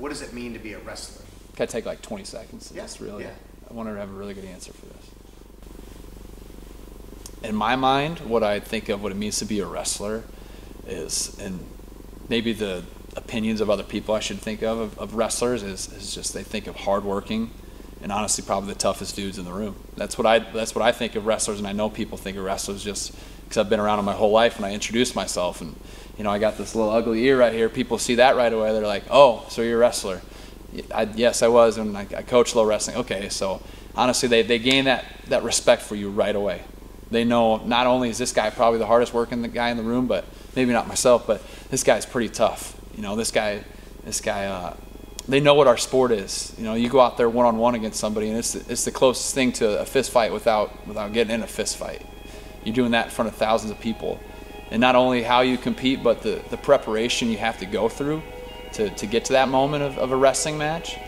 what does it mean to be a wrestler? Can I take like 20 seconds? Yeah. Just really, yeah. I want to have a really good answer for this. In my mind, what I think of what it means to be a wrestler is, and maybe the opinions of other people I should think of wrestlers is just they think of hardworking and honestly probably the toughest dudes in the room. That's what I think of wrestlers, and I know people think of wrestlers just because I've been around them my whole life and I introduce myself and I got this little ugly ear right here. People see that right away. They're like, oh, so you're a wrestler. Yes, I was, and I coached low wrestling. Okay, so honestly they gain that respect for you right away. They know not only is this guy probably the hardest working guy in the room, but maybe not myself, but this guy's pretty tough. This guy, they know what our sport is. You go out there one-on-one against somebody, and it's the closest thing to a fist fight without getting in a fist fight. You're doing that in front of thousands of people. And not only how you compete, but the preparation you have to go through to get to that moment of a wrestling match.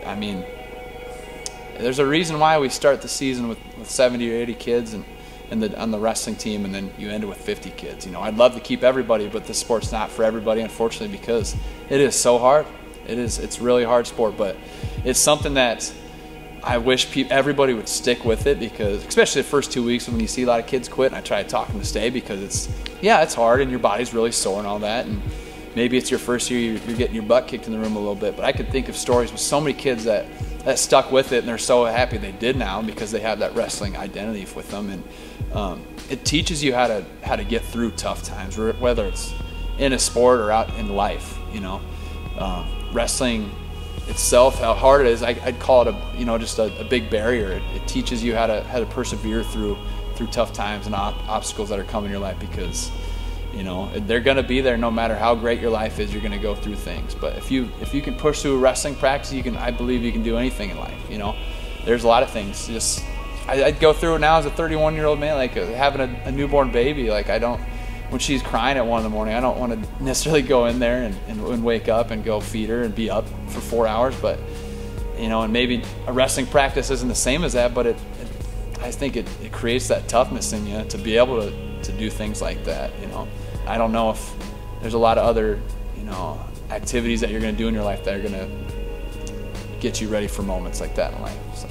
I mean, there's a reason why we start the season with 70 or 80 kids on the wrestling team, and then you end it with 50 kids. I'd love to keep everybody, but this sport's not for everybody, unfortunately, because it is so hard. It's really hard sport, but it's something that I wish everybody would stick with it, because especially the first 2 weeks when you see a lot of kids quit, and I try to talk them to stay, because it's hard and your body's really sore and all that, and maybe it's your first year, you're getting your butt kicked in the room a little bit, but I could think of stories with so many kids that stuck with it, and they're so happy they did now because they have that wrestling identity with them, and it teaches you how to get through tough times, whether it's in a sport or out in life. Wrestling itself, how hard it is, I'd call it just a big barrier. It teaches you how to persevere through tough times and obstacles that are coming in your life, because they're going to be there no matter how great your life is. You're going to go through things, but if you can push through a wrestling practice, I believe you can do anything in life. There's a lot of things. I'd go through it now as a 31-year-old man, like having a newborn baby. Like when she's crying at 1 in the morning, I don't want to necessarily go in there and wake up and go feed her and be up for 4 hours, but and maybe a wrestling practice isn't the same as that, but I think it creates that toughness in you to be able to do things like that. I don't know if there's a lot of other activities that you're going to do in your life that are going to get you ready for moments like that in life. So.